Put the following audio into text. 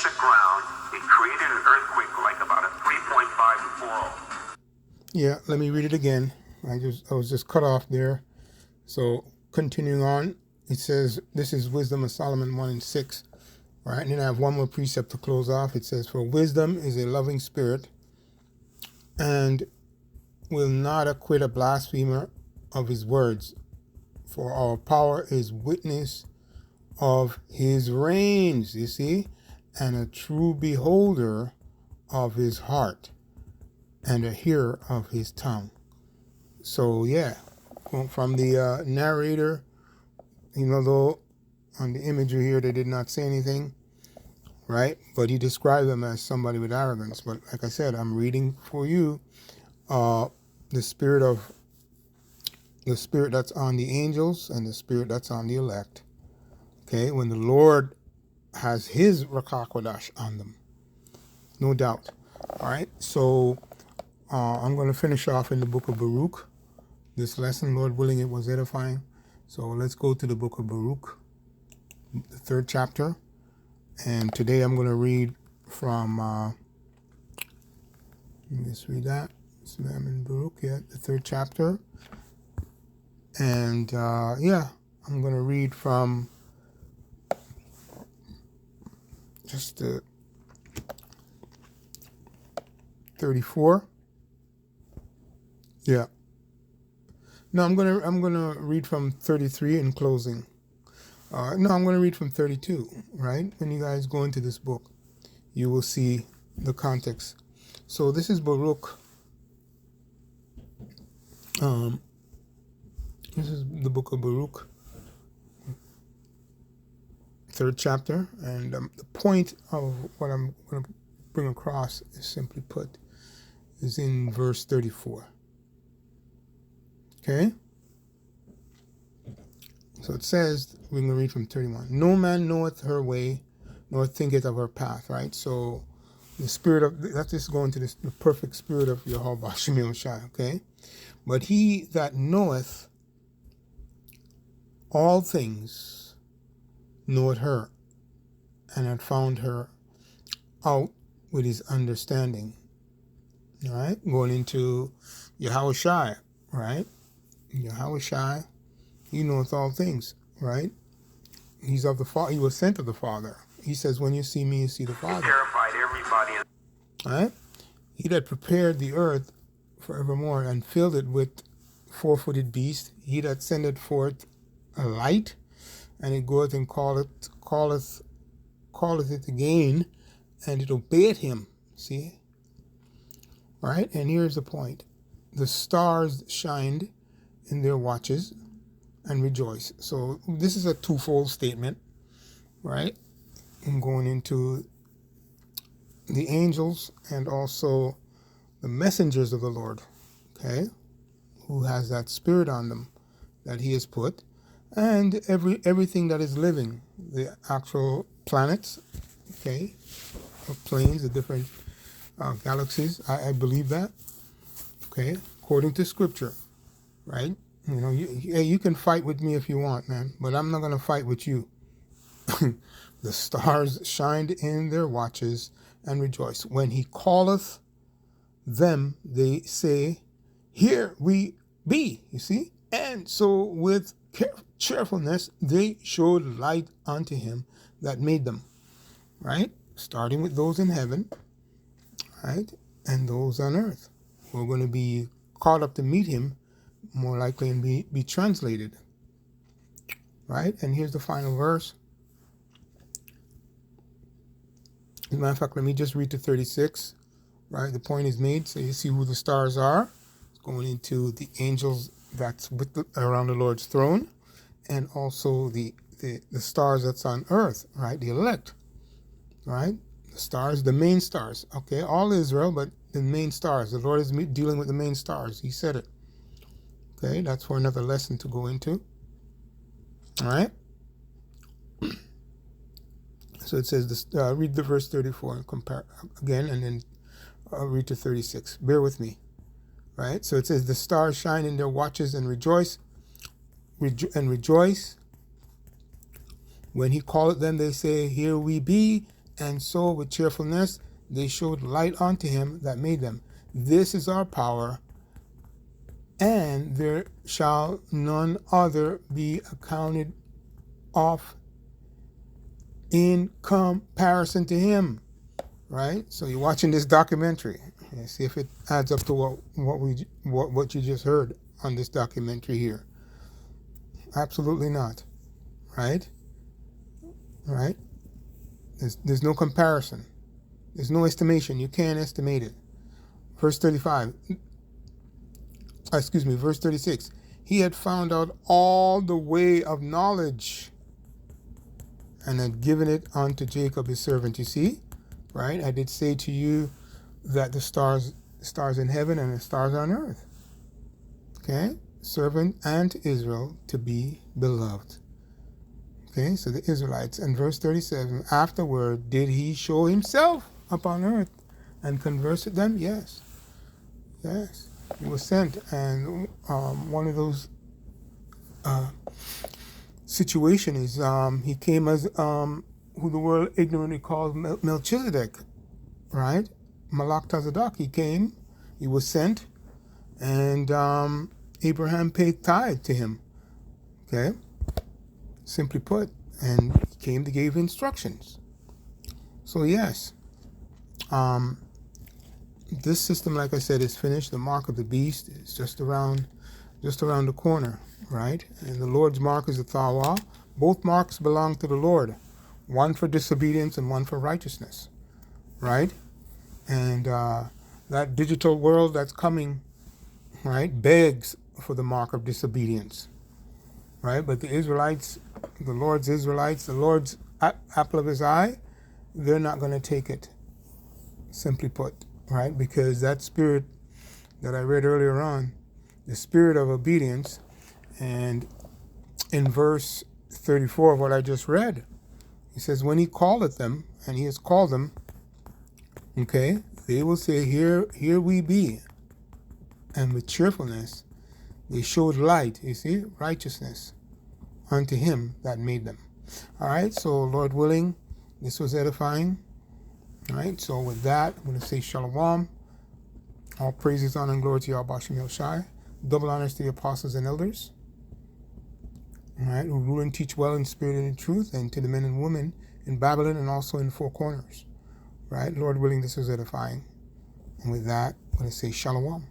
the ground. It created an earthquake like about a 3.5 to 4. Yeah, let me read it again. I was just cut off there. So continuing on, it says, this is Wisdom of Solomon 1:6. Right, and then I have one more precept to close off. It says, for wisdom is a loving spirit and will not acquit a blasphemer of his words. For our power is witness of his reigns, you see, and a true beholder of his heart and a hearer of his tongue. So yeah, from the narrator, though on the imagery here they did not say anything, right? But he described them as somebody with arrogance. But like I said, I'm reading for you the spirit that's on the angels and the spirit that's on the elect. Okay, when the Lord has his Rakakwadash on them, no doubt. All right, so I'm going to finish off in the book of Baruch. This lesson, Lord willing, it was edifying. So let's go to the book of Baruch, the 3rd chapter. And today I'm going to read from, let me just read that. So I'm in Baruch, the 3rd chapter. And I'm going to read from just 34. Yeah. No, I'm gonna read from 33 in closing. No, I'm gonna read from 32. Right? When you guys go into this book, you will see the context. So this is Baruch. This is the book of Baruch, 3rd chapter, and the point of what I'm going to bring across is simply put is in verse 34. Okay? So it says, we're going to read from 31. No man knoweth her way, nor thinketh of her path, right? So the spirit of, let's just go into this, the perfect spirit of Yehovah Shemil Shai, okay? But he that knoweth all things knoweth her, and hath found her out with his understanding. All right? Going into Yahweh Shai, right? Yahweh Shai, he knoweth all things, right? He's of the Father. He was sent of the Father. He says, when you see me, you see the Father. He terrified everybody. All right? He that prepared the earth forevermore and filled it with four-footed beasts, he that sendeth forth a light, and it goeth and calleth it again, and it obeyeth him. See? Right? And here's the point. The stars shined in their watches and rejoice. So this is a twofold statement, right? I'm going into the angels and also the messengers of the Lord, okay, who has that spirit on them that he has put, and everything that is living, the actual planets, okay, the planes, the different galaxies. I believe that, okay, according to Scripture, right? You can fight with me if you want, man, but I'm not going to fight with you. The stars shined in their watches and rejoice. When he calleth them, they say, here we be, you see? And so with cheerfulness, they showed light unto him that made them, right? Starting with those in heaven, right? And those on earth. We're going to be caught up to meet him, more likely, and be translated, right? And here's the final verse. As a matter of fact, let me just read to 36, right? The point is made, so you see who the stars are. It's going into the angels that's around the Lord's throne, and also the stars that's on earth, right? The elect, right? The stars, the main stars, okay? All Israel, but the main stars. The Lord is dealing with the main stars. He said it. Okay, that's for another lesson to go into. All right? So it says, this, read the verse 34 and compare again, and then read to 36. Bear with me. Right? So it says, the stars shine in their watches and rejoice. Rejoice. When he calleth them, they say, here we be. And so with cheerfulness they showed light unto him that made them. This is our power, and there shall none other be accounted of in comparison to him. Right? So you're watching this documentary. See if it adds up to what you just heard on this documentary here. Absolutely not. Right? Right? There's no comparison. There's no estimation. You can't estimate it. Verse 36. He had found out all the way of knowledge and had given it unto Jacob his servant. You see? Right? I did say to you that the stars in heaven and the stars on earth. Okay? Servant and Israel to be beloved. Okay? So the Israelites. And verse 37, afterward did he show himself upon earth and converse with them? Yes. Yes. He was sent. And one of those situations is he came as who the world ignorantly calls Melchizedek. Right? Malach Tazadok. He came. He was sent. And Abraham paid tithe to him. Okay? Simply put. And he came to give instructions. So yes. This system, like I said, is finished. The mark of the beast is just around the corner, right? And the Lord's mark is the Thawah. Both marks belong to the Lord. One for disobedience and one for righteousness, right? And that digital world that's coming, right, begs for the mark of disobedience, right? But the Israelites, the Lord's Israelites, the Lord's apple of his eye, they're not going to take it, simply put, right? Because that spirit that I read earlier on, the spirit of obedience, and in verse 34 of what I just read, he says, when he calleth them, and he has called them, okay, they will say, here we be. And with cheerfulness, they showed light, you see, righteousness unto him that made them. All right, so Lord willing, this was edifying. All right, so with that, I'm going to say shalom. All praises, honor, and glory to Yahweh Shem El Shai. Double honors to the apostles and elders. All right, who rule and teach well in spirit and in truth, and to the men and women in Babylon and also in four corners. Right, Lord willing, this was edifying. And with that, I'm going to say shalom.